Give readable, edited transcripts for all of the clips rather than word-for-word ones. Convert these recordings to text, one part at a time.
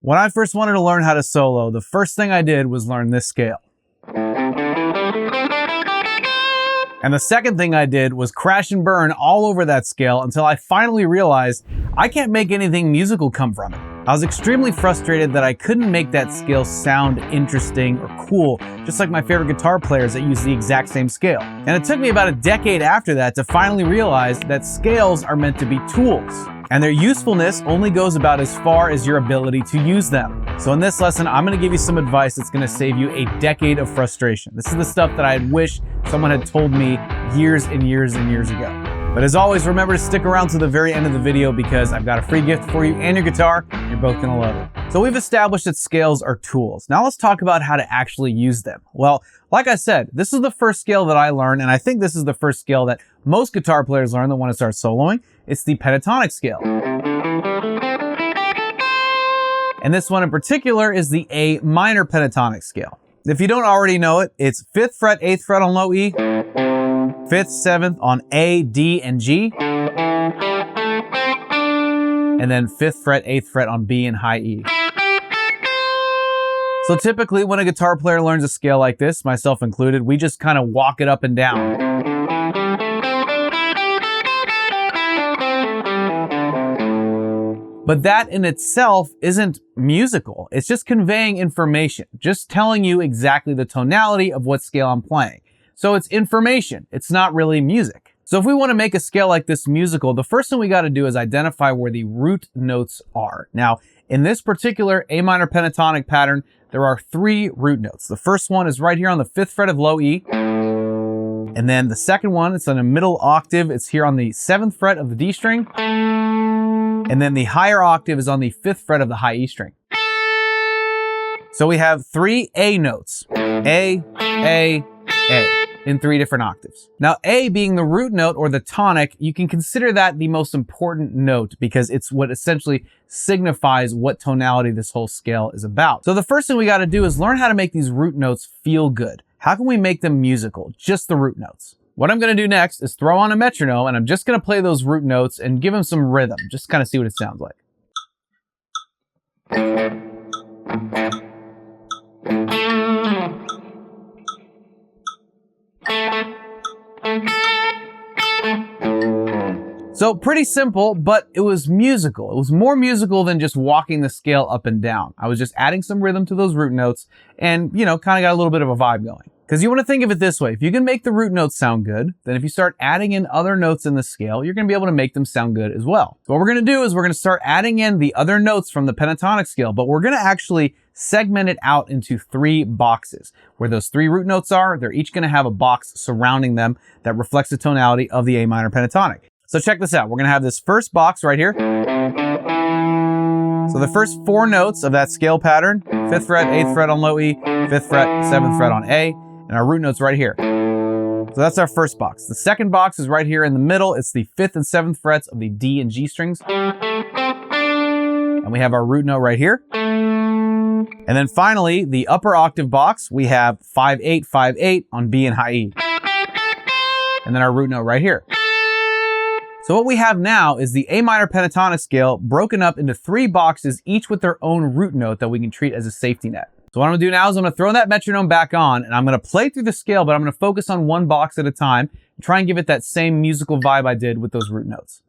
When I first wanted to learn how to solo, the first thing I did was learn this scale. And the second thing I did was crash and burn all over that scale until I finally realized I can't make anything musical come from it. I was extremely frustrated that I couldn't make that scale sound interesting or cool, just like my favorite guitar players that use the exact same scale. And it took me about a decade after that to finally realize that scales are meant to be tools, and their usefulness only goes about as far as your ability to use them. So in this lesson, I'm gonna give you some advice that's gonna save you a decade of frustration. This is the stuff that I wish someone had told me years and years and years ago. But as always, remember to stick around to the very end of the video because I've got a free gift for you and your guitar. You're both gonna love it. So we've established that scales are tools. Now let's talk about how to actually use them. Well, like I said, this is the first scale that I learned, and I think this is the first scale that most guitar players learn that want to start soloing. It's the pentatonic scale. And this one in particular is the A minor pentatonic scale. If you don't already know it, it's 5th fret, 8th fret on low E, 5th, 7th on A, D, and G, and then 5th fret, 8th fret on B and high E. So typically when a guitar player learns a scale like this, myself included, we just kind of walk it up and down. But that in itself isn't musical. It's just conveying information, just telling you exactly the tonality of what scale I'm playing. So it's information, it's not really music. So if we want to make a scale like this musical, the first thing we got to do is identify where the root notes are. Now, in this particular A minor pentatonic pattern, there are 3 root notes. The first one is right here on the 5th fret of low E. And then the second one, it's on a middle octave. It's here on the 7th fret of the D string. And then the higher octave is on the 5th fret of the high E string. So we have 3 A notes. A, in 3 different octaves. Now, A being the root note or the tonic, you can consider that the most important note because it's what essentially signifies what tonality this whole scale is about. So the first thing we got to do is learn how to make these root notes feel good. How can we make them musical? Just the root notes. What I'm going to do next is throw on a metronome and I'm just going to play those root notes and give them some rhythm. Just kind of see what it sounds like. So pretty simple, but it was musical. It was more musical than just walking the scale up and down. I was just adding some rhythm to those root notes and, you know, kind of got a little bit of a vibe going. Because you want to think of it this way. If you can make the root notes sound good, then if you start adding in other notes in the scale, you're going to be able to make them sound good as well. So what we're going to do is we're going to start adding in the other notes from the pentatonic scale, but we're going to actually segment it out into 3 boxes. Where those 3 root notes are, they're each going to have a box surrounding them that reflects the tonality of the A minor pentatonic. So check this out. We're going to have this first box right here. So the first 4 notes of that scale pattern, 5th fret, 8th fret on low E, 5th fret, 7th fret on A, and our root notes right here. So that's our first box. The second box is right here in the middle. It's the 5th and 7th frets of the D and G strings. And we have our root note right here. And then finally, the upper octave box, we have 5-8, 5-8 on B and high E. And then our root note right here. So what we have now is the A minor pentatonic scale broken up into 3 boxes, each with their own root note that we can treat as a safety net. So what I'm gonna do now is I'm gonna throw that metronome back on and I'm gonna play through the scale, but I'm gonna focus on one box at a time and try and give it that same musical vibe I did with those root notes.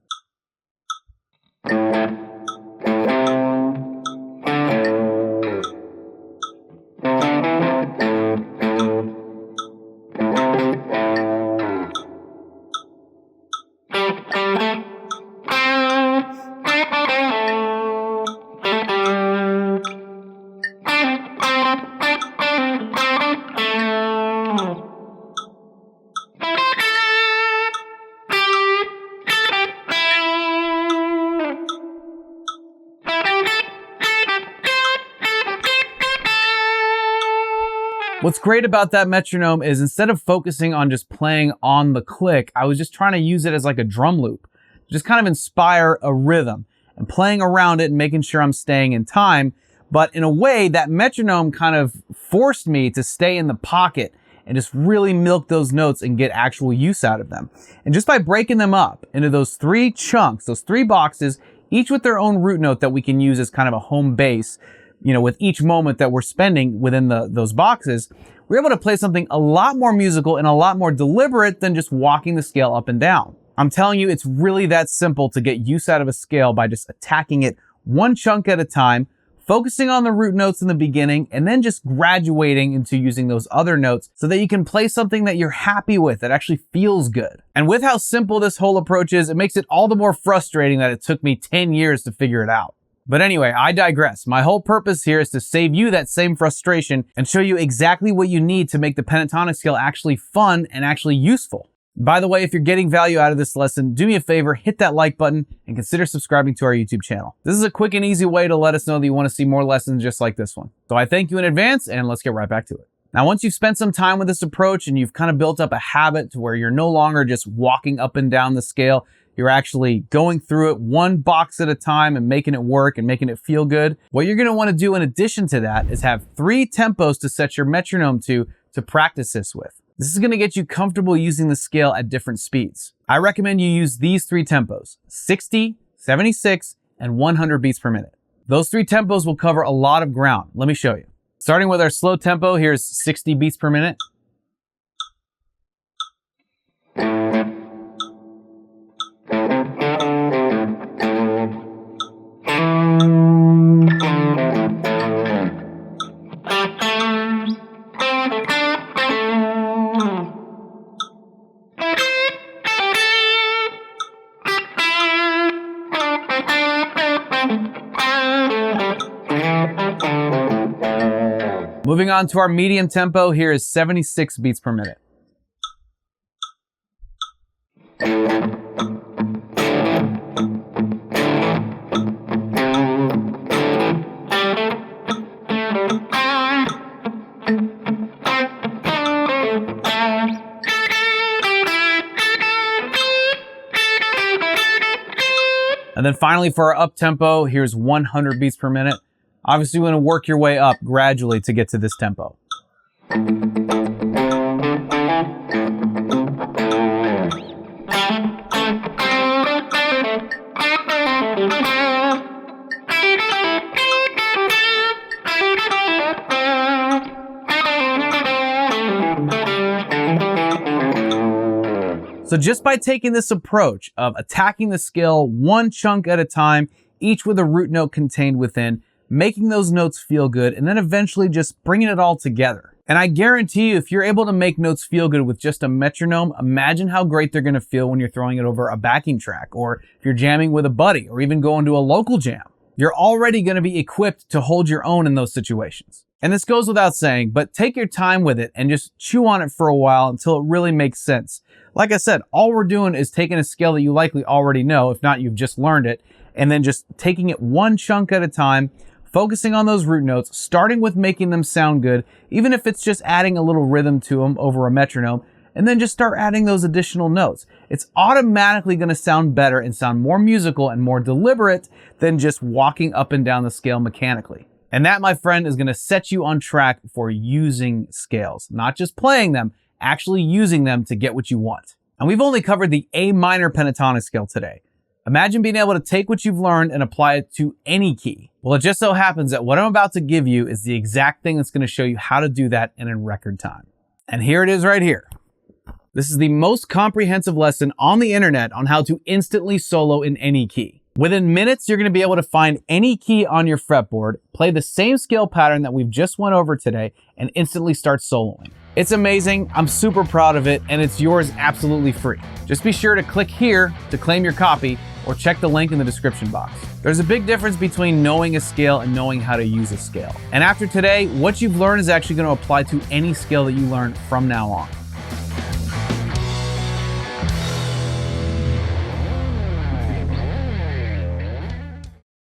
What's great about that metronome is instead of focusing on just playing on the click, I was just trying to use it as like a drum loop. Just kind of inspire a rhythm and playing around it and making sure I'm staying in time. But in a way, that metronome kind of forced me to stay in the pocket and just really milk those notes and get actual use out of them. And just by breaking them up into those 3 chunks, those 3 boxes, each with their own root note that we can use as kind of a home base, with each moment that we're spending within those boxes, we're able to play something a lot more musical and a lot more deliberate than just walking the scale up and down. I'm telling you, it's really that simple to get use out of a scale by just attacking it one chunk at a time, focusing on the root notes in the beginning, and then just graduating into using those other notes so that you can play something that you're happy with, that actually feels good. And with how simple this whole approach is, it makes it all the more frustrating that it took me 10 years to figure it out. But anyway, I digress. My whole purpose here is to save you that same frustration and show you exactly what you need to make the pentatonic scale actually fun and actually useful. By the way, if you're getting value out of this lesson, do me a favor, hit that like button and consider subscribing to our YouTube channel. This is a quick and easy way to let us know that you want to see more lessons just like this one. So I thank you in advance, and let's get right back to it. Now, once you've spent some time with this approach and you've kind of built up a habit to where you're no longer just walking up and down the scale, you're actually going through it one box at a time and making it work and making it feel good. What you're going to want to do in addition to that is have 3 tempos to set your metronome to practice this with. This is going to get you comfortable using the scale at different speeds. I recommend you use these 3 tempos: 60, 76, and 100 beats per minute. Those 3 tempos will cover a lot of ground. Let me show you. Starting with our slow tempo, here's 60 beats per minute. Moving on to our medium tempo, here is 76 beats per minute. And then finally for our up tempo, here's 100 beats per minute. Obviously, you want to work your way up gradually to get to this tempo. So just by taking this approach of attacking the scale one chunk at a time, each with a root note contained within, making those notes feel good, and then eventually just bringing it all together. And I guarantee you, if you're able to make notes feel good with just a metronome, imagine how great they're gonna feel when you're throwing it over a backing track, or if you're jamming with a buddy, or even going to a local jam. You're already gonna be equipped to hold your own in those situations. And this goes without saying, but take your time with it and just chew on it for a while until it really makes sense. Like I said, all we're doing is taking a scale that you likely already know, if not you've just learned it, and then just taking it one chunk at a time, focusing on those root notes, starting with making them sound good, even if it's just adding a little rhythm to them over a metronome, and then just start adding those additional notes. It's automatically going to sound better and sound more musical and more deliberate than just walking up and down the scale mechanically. And that, my friend, is going to set you on track for using scales, not just playing them, actually using them to get what you want. And we've only covered the A minor pentatonic scale today. Imagine being able to take what you've learned and apply it to any key. Well, it just so happens that what I'm about to give you is the exact thing that's going to show you how to do that in record time. And here it is right here. This is the most comprehensive lesson on the internet on how to instantly solo in any key. Within minutes, you're going to be able to find any key on your fretboard, play the same scale pattern that we've just went over today, and instantly start soloing. It's amazing, I'm super proud of it, and it's yours absolutely free. Just be sure to click here to claim your copy, or check the link in the description box. There's a big difference between knowing a scale and knowing how to use a scale. And after today, what you've learned is actually going to apply to any scale that you learn from now on.